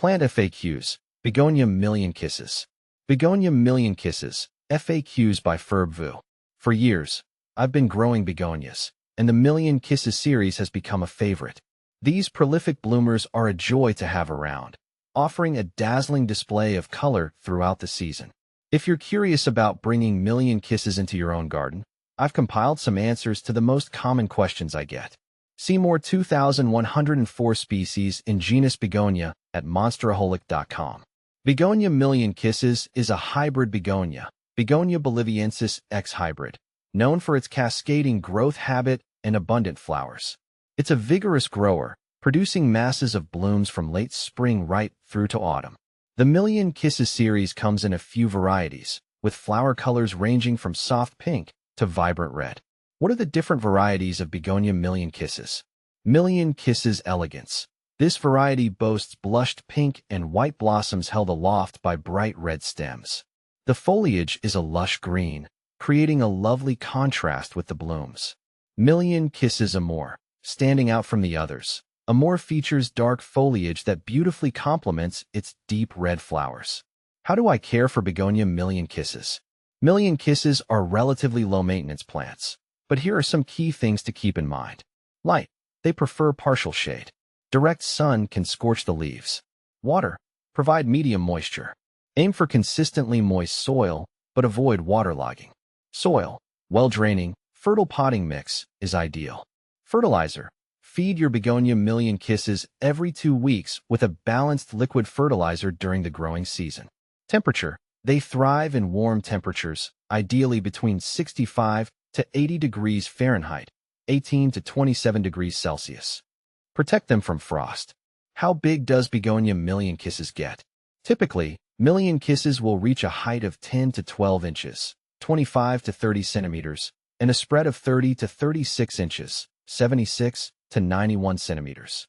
Plant FAQs. Begonia Million Kisses. Begonia Million Kisses, FAQs by Vu. For years, I've been growing begonias, and the Million Kisses series has become a favorite. These prolific bloomers are a joy to have around, offering a dazzling display of color throughout the season. If you're curious about bringing Million Kisses into your own garden, I've compiled some answers to the most common questions I get. See more 2,104 species in genus Begonia at monsteraholic.com. Begonia Million Kisses is a hybrid begonia, Begonia boliviensis X hybrid, known for its cascading growth habit and abundant flowers. It's a vigorous grower, producing masses of blooms from late spring right through to autumn. The Million Kisses series comes in a few varieties, with flower colors ranging from soft pink to vibrant red. What are the different varieties of Begonia Million Kisses? Million Kisses elegans. This variety boasts blushed pink and white blossoms held aloft by bright red stems. The foliage is a lush green, creating a lovely contrast with the blooms. Million Kisses Amore. Standing out from the others, Amore features dark foliage that beautifully complements its deep red flowers. How do I care for Begonia Million Kisses? Million Kisses are relatively low-maintenance plants, but here are some key things to keep in mind. Light. They prefer partial shade. Direct sun can scorch the leaves. Water. Provide medium moisture. Aim for consistently moist soil, but avoid waterlogging. Soil. Well-draining, fertile potting mix is ideal. Fertilizer. Feed your Begonia Million Kisses every 2 weeks with a balanced liquid fertilizer during the growing season. Temperature. They thrive in warm temperatures, ideally between 65 to 80 degrees Fahrenheit, 18 to 27 degrees Celsius. Protect them from frost. How big does Begonia Million Kisses get? Typically, Million Kisses will reach a height of 10 to 12 inches, 25 to 30 centimeters, and a spread of 30 to 36 inches, 76 to 91 centimeters.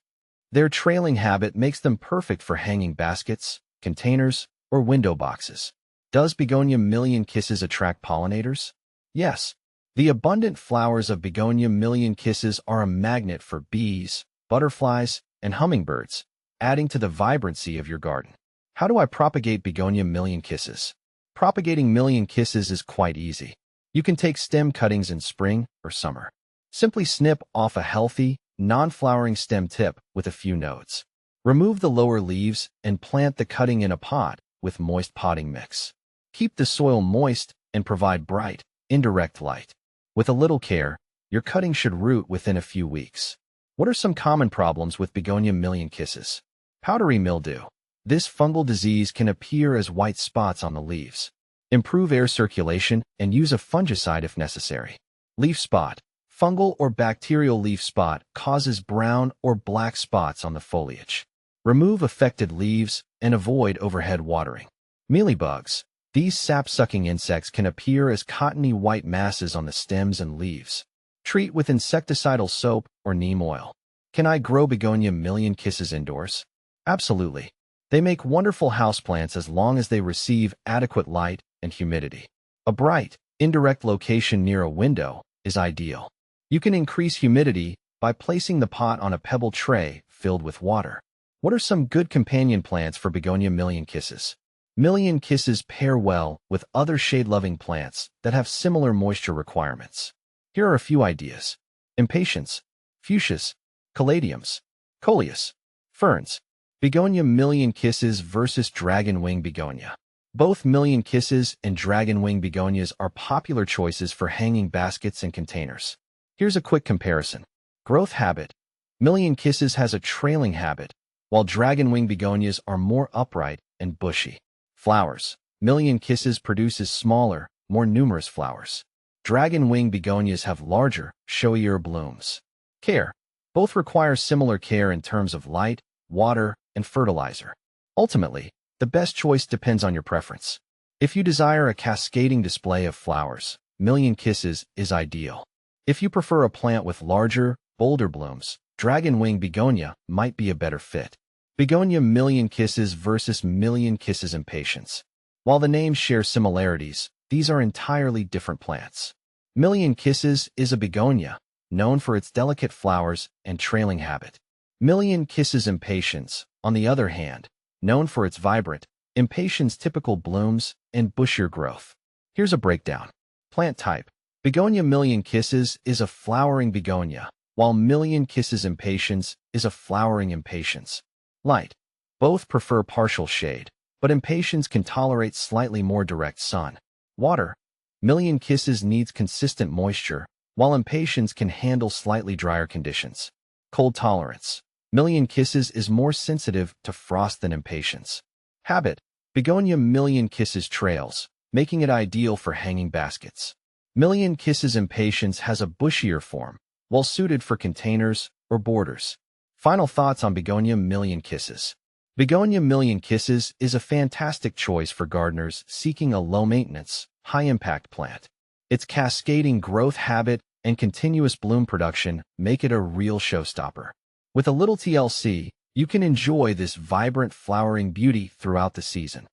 Their trailing habit makes them perfect for hanging baskets, containers, or window boxes. Does Begonia Million Kisses attract pollinators? Yes. The abundant flowers of Begonia Million Kisses are a magnet for bees, butterflies, and hummingbirds, adding to the vibrancy of your garden. How do I propagate Begonia Million Kisses? Propagating Million Kisses is quite easy. You can take stem cuttings in spring or summer. Simply snip off a healthy, non-flowering stem tip with a few nodes. Remove the lower leaves and plant the cutting in a pot with moist potting mix. Keep the soil moist and provide bright, indirect light. With a little care, your cutting should root within a few weeks. What are some common problems with Begonia Million Kisses? Powdery mildew. This fungal disease can appear as white spots on the leaves. Improve air circulation and use a fungicide if necessary. Leaf spot. Fungal or bacterial leaf spot causes brown or black spots on the foliage. Remove affected leaves and avoid overhead watering. Mealybugs. These sap-sucking insects can appear as cottony white masses on the stems and leaves. Treat with insecticidal soap or neem oil. Can I grow Begonia Million Kisses indoors? Absolutely. They make wonderful houseplants as long as they receive adequate light and humidity. A bright, indirect location near a window is ideal. You can increase humidity by placing the pot on a pebble tray filled with water. What are some good companion plants for Begonia Million Kisses? Million Kisses pair well with other shade-loving plants that have similar moisture requirements. Here are a few ideas. Impatiens, fuchsias, caladiums, coleus, ferns. Begonia Million Kisses versus Dragonwing Begonia. Both Million Kisses and Dragonwing Begonias are popular choices for hanging baskets and containers. Here's a quick comparison. Growth habit. Million Kisses has a trailing habit, while Dragonwing Begonias are more upright and bushy. Flowers. Million Kisses produces smaller, more numerous flowers. Dragonwing Begonias have larger, showier blooms. Care. Both require similar care in terms of light, water, and fertilizer. Ultimately, the best choice depends on your preference. If you desire a cascading display of flowers, Million Kisses is ideal. If you prefer a plant with larger, bolder blooms, Dragonwing Begonia might be a better fit. Begonia Million Kisses versus Million Kisses Impatiens. While the names share similarities, these are entirely different plants. Million Kisses is a begonia, known for its delicate flowers and trailing habit. Million Kisses Impatiens, on the other hand, known for its vibrant, impatiens typical blooms and bushier growth. Here's a breakdown. Plant type. Begonia Million Kisses is a flowering begonia, while Million Kisses Impatiens is a flowering impatiens. Light. Both prefer partial shade, but impatiens can tolerate slightly more direct sun. Water. Million Kisses needs consistent moisture, while impatiens can handle slightly drier conditions. Cold tolerance. Million Kisses is more sensitive to frost than impatiens. Habit. Begonia Million Kisses trails, making it ideal for hanging baskets. Million Kisses Impatiens has a bushier form, well suited for containers or borders. Final thoughts on Begonia Million Kisses. Begonia Million Kisses is a fantastic choice for gardeners seeking a low-maintenance, high-impact plant. Its cascading growth habit and continuous bloom production make it a real showstopper. With a little TLC, you can enjoy this vibrant flowering beauty throughout the season.